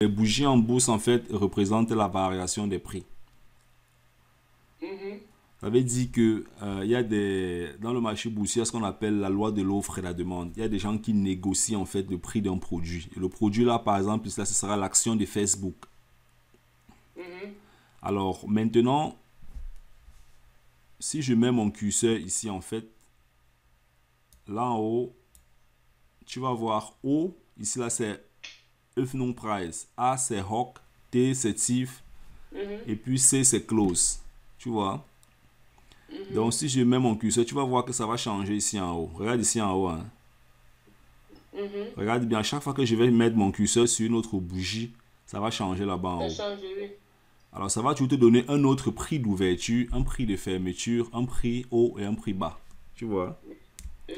Les bougies en bourse, en fait, représentent la variation des prix. Mhm. Ça veut dire que il y a dans le marché boursier, il y a ce qu'on appelle la loi de l'offre et la demande. Il y a des gens qui négocient en fait le prix d'un produit. Et le produit là, par exemple, ça, ce sera l'action de Facebook. Mhm. Alors maintenant, si je mets mon curseur ici, en fait, là en haut, tu vas voir O, ici là c'est Öffnung Price, A c'est Hock, T c'est TIF, Mhm. et puis C c'est Close. Tu vois? Donc Mhm. si je mets mon curseur, tu vas voir que ça va changer ici en haut. Regarde ici en haut, hein. Mhm. Regarde bien, chaque fois que je vais mettre mon curseur sur une autre bougie, ça va changer là-bas en Ça haut. change, oui. Alors ça va toujours te donner un autre prix d'ouverture, un prix de fermeture, un prix haut et un prix bas. Tu vois? Oui.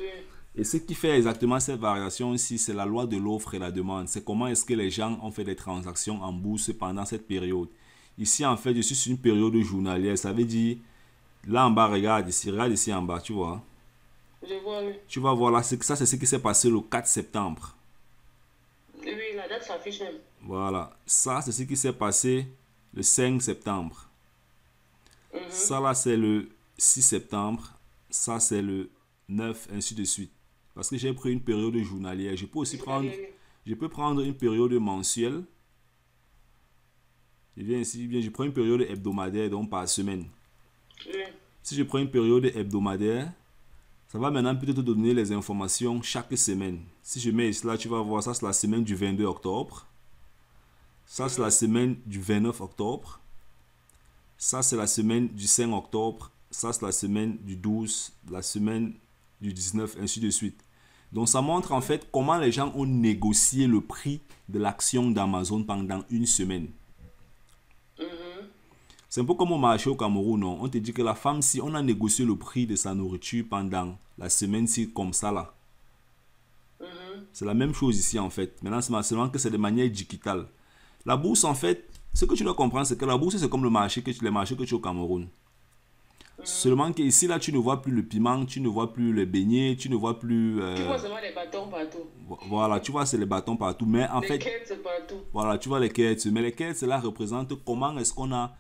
Et ce qui fait exactement cette variation ici, c'est la loi de l'offre et la demande. C'est comment est-ce que les gens ont fait des transactions en bourse pendant cette période. Ici, en fait, je suis sur une période journalière. Ça veut dire, là en bas, regarde ici en bas, tu vois. Je vois, oui. Tu vas voir là, ça c'est ce qui s'est passé le 4 septembre. Oui, la date s'affiche même. Voilà, ça c'est ce qui s'est passé le 5 septembre. Mhm. Ça là c'est le 6 septembre. Ça c'est le 9, ainsi de suite. Parce que j'ai pris une période journalière. Je peux aussi prendre, Journalier, je peux prendre une période mensuelle. Je viens ici, bien, je prends une période hebdomadaire, donc par semaine. oui. Oui. Si je prends une période hebdomadaire, ça va maintenant peut-être te donner les informations chaque semaine. Si je mets cela, tu vas voir, ça c'est la semaine du 22 octobre. Ça c'est la Mhm. semaine du 29 octobre. Ça, c'est la semaine du 5 octobre. Ça, c'est la semaine du 12, la semaine du 19, ainsi de suite. Donc, ça montre en Mhm. fait comment les gens ont négocié le prix de l'action d'Amazon pendant une semaine. Mhm. C'est un peu comme au marché au Cameroun, non? On te dit que la femme, si on a négocié le prix de sa nourriture pendant la semaine-ci, comme ça là. Mhm. C'est la même chose ici en fait. Maintenant, c'est seulement que c'est de manière digitale. La bourse, en fait, ce que tu dois comprendre, c'est que la bourse, c'est comme le marché les marchés que tu as au Cameroun. Mhm. Seulement qu'ici, là, tu ne vois plus le piment, tu ne vois plus les beignets, tu ne vois plus... Tu vois seulement les bâtons partout. voilà, tu vois, c'est les bâtons partout. Mais en Les fait, quêtes partout. voilà, tu vois les quêtes. Mais les quêtes, cela représente comment est-ce qu'on a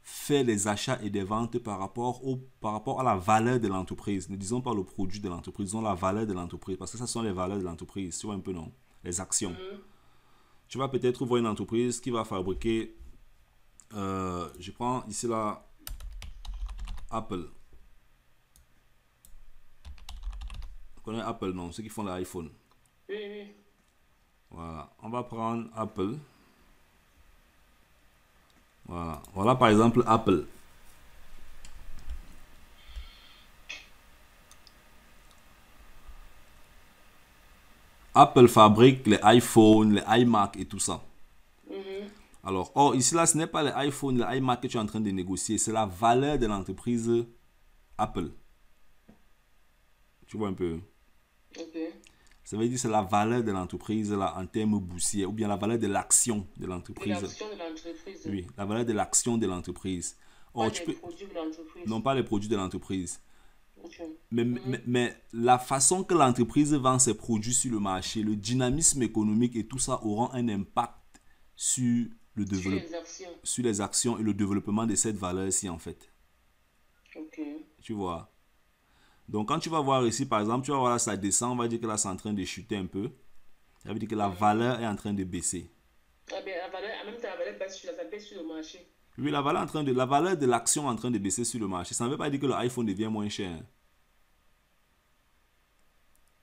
fait les achats et des ventes par rapport à la valeur de l'entreprise. Ne disons pas le produit de l'entreprise, disons la valeur de l'entreprise. Parce que ça sont les valeurs de l'entreprise. Tu vois un peu, non? Les actions. Mhm. Tu vas peut-être voir une entreprise qui va fabriquer... je prends ici, là, Apple. Tu connais Apple, non? Ceux qui font l'iPhone. Oui, oui. Voilà, on va prendre Apple. Voilà, voilà par exemple Apple. Apple fabrique les iPhones, les iMac et tout ça. Mhm. Alors, or, ici là, ce n'est pas les iPhones, les iMac que tu es en train de négocier, c'est la valeur de l'entreprise Apple. Tu vois un peu. Ok. Ça veut dire que c'est la valeur de l'entreprise là en termes boursiers ou bien la valeur de l'action de De l'entreprise. l'action de l'entreprise. Oui, la valeur de l'action de l'entreprise. Pas Or, tu des peux, produits de l'entreprise. non pas les produits de l'entreprise. Ok. Mais, Mhm. mais la façon que l'entreprise vend ses produits sur le marché, le dynamisme économique et tout ça auront un impact sur le Sur développement, les actions. sur les actions et le développement de cette valeur-ci en fait. Ok. Tu vois. Donc quand tu vas voir ici par exemple, tu vas voir là ça descend, on va dire que là c'est en train de chuter un peu. Ça veut dire que la Mhm. valeur est en train de baisser. Ah ben, en même temps, la valeur baisse ça baisse sur le marché. Oui, la valeur de l'action est en train de baisser sur le marché. Ça ne veut pas dire que le iPhone devient moins cher.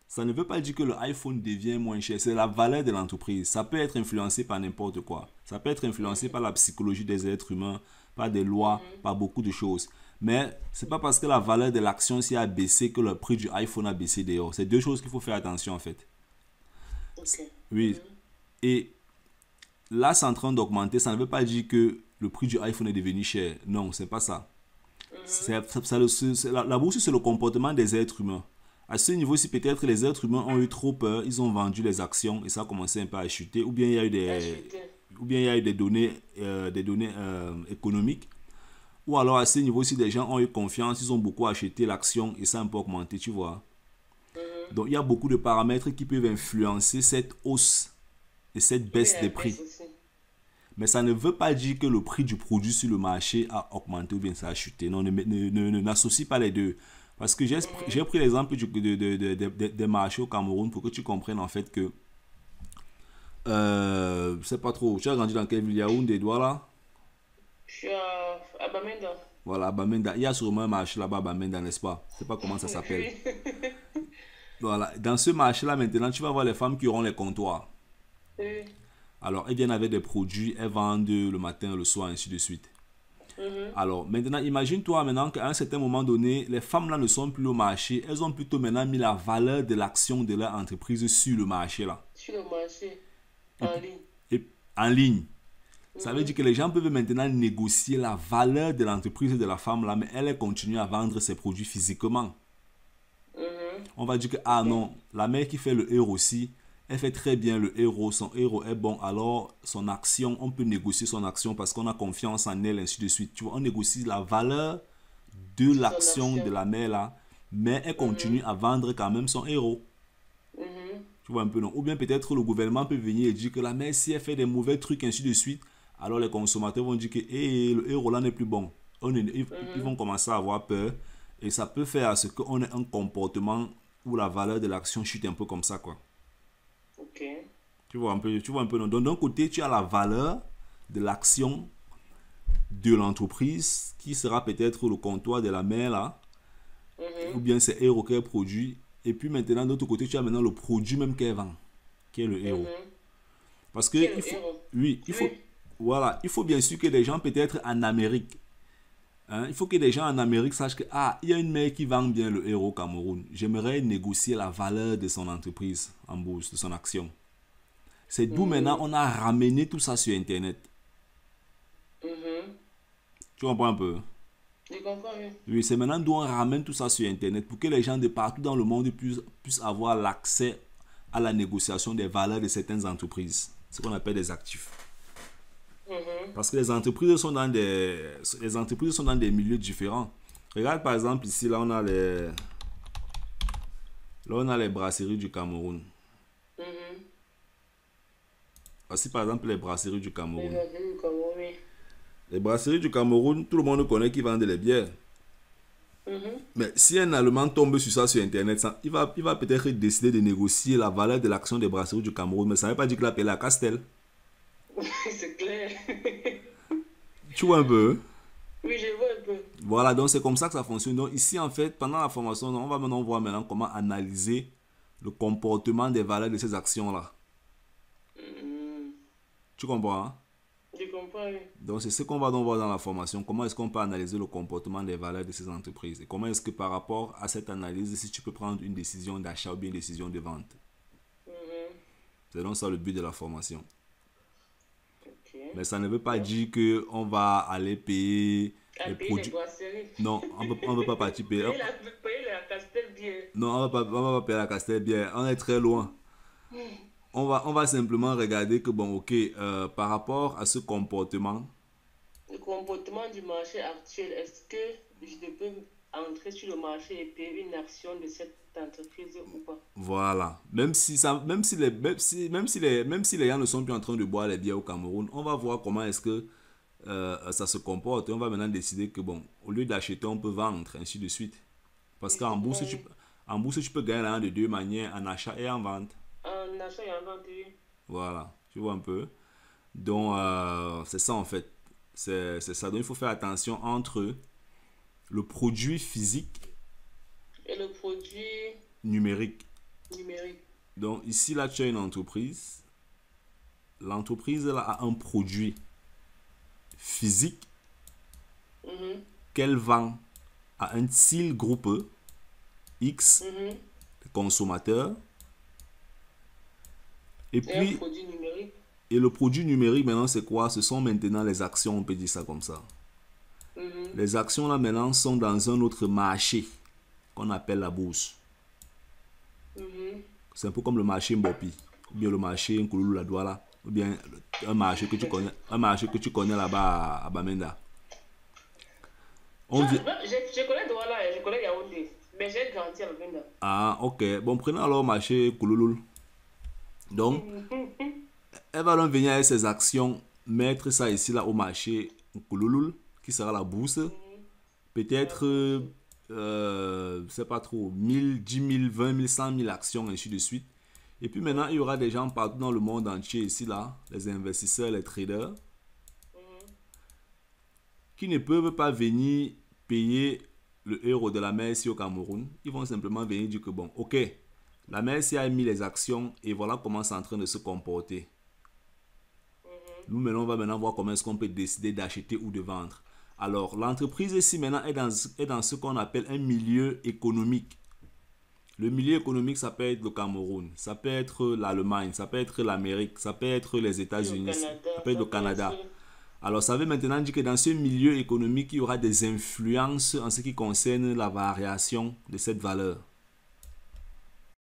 Ça ne veut pas dire que le iPhone devient moins cher. C'est la valeur de l'entreprise. Ça peut être influencé par n'importe quoi. Ça peut être influencé par Mhm. la psychologie des êtres humains, par des lois, Mhm. par beaucoup de choses. Mais c'est pas parce que la valeur de l'action s'y a baissé que le prix du iPhone a baissé dehors. C'est deux choses qu'il faut faire attention en fait. Ok. Oui. Mhm. Et là, c'est en train d'augmenter. Ça ne veut pas dire que le prix du iPhone est devenu cher. Non, c'est pas ça. Mhm. La bourse, c'est le comportement des êtres humains. À ce niveau-ci, peut-être les êtres humains ont eu trop peur, ils ont vendu les actions et ça a commencé un peu à chuter, ou bien il y a eu Acheter. des données économiques, ou alors à ce niveau-ci, des gens ont eu confiance, ils ont beaucoup acheté l'action et ça a un peu augmenté, tu vois. Mhm. Donc il y a beaucoup de paramètres qui peuvent influencer cette hausse et cette Ou bien baisse des la prix. baisse aussi. Mais ça ne veut pas dire que le prix du produit sur le marché a augmenté ou bien ça a chuté. Non, n'associe pas les deux. Parce que j'ai pris l'exemple des marchés au Cameroun pour que tu comprennes en fait que je sais pas trop. Tu as grandi dans quelle ville? Yaoundé, Douala? Je suis à Bamenda. Voilà, à Bamenda. Il y a sûrement un marché là-bas à Bamenda, n'est-ce pas? Je sais pas comment ça s'appelle. Oui. Voilà. Dans ce marché-là, maintenant, tu vas voir les femmes qui auront les comptoirs. Oui. Alors, elles viennent avec des produits, elles vendent le matin, le soir, ainsi de suite. Alors, maintenant, imagine-toi maintenant qu'à un certain moment donné, les femmes là ne sont plus au marché. Elles ont plutôt maintenant mis la valeur de l'action de leur entreprise sur le marché là. Sur le marché, Et, en ligne. et en ligne. Ça veut dire que les gens peuvent maintenant négocier la valeur de l'entreprise de la femme là, mais elle continue à vendre ses produits physiquement. On va dire que, ah non, la mère qui fait le héros aussi, elle fait très bien le héros, son héros est bon, alors son action, on peut négocier son action parce qu'on a confiance en elle, ainsi de suite. Tu vois, on négocie la valeur de Son l'action de action. la mère là, mais elle continue à vendre quand même son héros. Tu vois un peu, non? Ou bien peut-être le gouvernement peut venir et dire que la mère, si elle fait des mauvais trucs, ainsi de suite, alors les consommateurs vont dire que le héros là n'est plus bon. Ils vont commencer à avoir peur et ça peut faire à ce qu'on ait un comportement où la valeur de l'action chute un peu comme ça, quoi. Ok. Tu vois un peu, non? Donc d'un côté, tu as la valeur de l'action de l'entreprise qui sera peut-être le comptoir de la mère là, ou bien c'est héros qu'elle produit. Et puis maintenant, de l'autre côté, tu as maintenant le produit même qu'elle vend, qui est le héros. Parce que Qui est il le faut, héros? oui, Oui. voilà, il faut bien sûr que les gens peut-être en Amérique, hein, il faut que les gens en Amérique sachent que il y a une mère qui vend bien le héros au Cameroun. J'aimerais négocier la valeur de son entreprise en bourse, de son action. C'est d'où maintenant on a ramené tout ça sur Internet. Tu comprends un peu? Je comprends, oui. Oui, c'est maintenant d'où on ramène tout ça sur Internet pour que les gens de partout dans le monde puissent avoir l'accès à la négociation des valeurs de certaines entreprises. Ce qu'on appelle des actifs. Parce que les entreprises sont dans des milieux différents. Regarde par exemple ici, là on a les brasseries du Cameroun. Voici par exemple les brasseries du Les Cameroun. vaccins du Cameroun, oui. Les brasseries du Cameroun, tout le monde connaît qui vendent les bières. Mais si un Allemand tombe sur ça sur Internet, il va peut-être décider de négocier la valeur de l'action des brasseries du Cameroun, mais ça ne veut pas dire qu'il a payé à Castel. C'est clair. Tu vois un peu? Oui, je vois un peu. Voilà, donc c'est comme ça que ça fonctionne. Donc ici, en fait, pendant la formation, on va maintenant voir maintenant comment analyser le comportement des valeurs de ces actions-là. Tu comprends, hein? Je comprends, oui. Donc c'est ce qu'on va donc voir dans la formation. Comment est-ce qu'on peut analyser le comportement des valeurs de ces entreprises? Et comment est-ce que par rapport à cette analyse, si tu peux prendre une décision d'achat ou bien une décision de vente. C'est donc ça le but de la formation. Ok. Mais ça ne veut pas dire qu'on va aller payer À les payer les produits. brasseries. Non, on ne veut pas partir payer. Payer la Castel bien. Non, on va pas payer la Castel bien. On est très loin. On va simplement regarder que, bon, ok, par rapport à ce comportement, Le comportement du marché actuel, est-ce que je peux entrer sur le marché et payer une action de cette entreprise ou pas? voilà. Même si les gens ne sont plus en train de boire les bières au Cameroun, on va voir comment est-ce que ça se comporte. Et on va maintenant décider que, bon, au lieu d'acheter, on peut vendre, ainsi de suite. Parce qu'en bourse, en bourse, tu peux gagner l'argent de deux manières, en achat et en vente. En achat et en vente, oui. Voilà, tu vois un peu. Donc, c'est ça en fait. C'est ça. Donc, il faut faire attention entre le produit physique Et le produit numérique. numérique. Donc, ici, là, tu as une entreprise. L'entreprise, là, a un produit physique qu'elle vend à un cible groupe X de consommateurs. Et Et un puis, produit numérique. et le produit numérique, maintenant, c'est quoi? Ce sont maintenant les actions, on peut dire ça comme ça. Les actions, là, maintenant, sont dans un autre marché qu'on appelle la bourse. C'est un peu comme le marché Mbopi, ou bien le marché Nkouloulou la Douala, ou bien un marché que tu connais là-bas à Bamenda. Je connais Douala et je connais Yaoundé, mais j'ai grandi à Bamenda. Ah, ok. Bon, prenons alors le marché Nkouloulou. Donc, elle va donc venir avec ses actions mettre ça ici là au marché Kululul, qui sera la bourse. Peut-être, je sais pas trop, 1000, 10 000, 20 000, 100 000 actions, ainsi de suite. Et puis maintenant, il y aura des gens partout dans le monde entier ici là, les investisseurs, les traders, qui ne peuvent pas venir payer le euro de la Merci au Cameroun. Ils vont simplement venir dire que bon, ok, la Merci a mis les actions et voilà comment c'est en train de se comporter. Nous maintenant, on va maintenant voir comment est-ce qu'on peut décider d'acheter ou de vendre. Alors, l'entreprise ici maintenant est dans ce qu'on appelle un milieu économique. Le milieu économique, ça peut être le Cameroun, ça peut être l'Allemagne, ça peut être l'Amérique, ça peut être les États-Unis, ça peut être le Canada. Alors, ça veut maintenant dire que dans ce milieu économique, il y aura des influences en ce qui concerne la variation de cette valeur.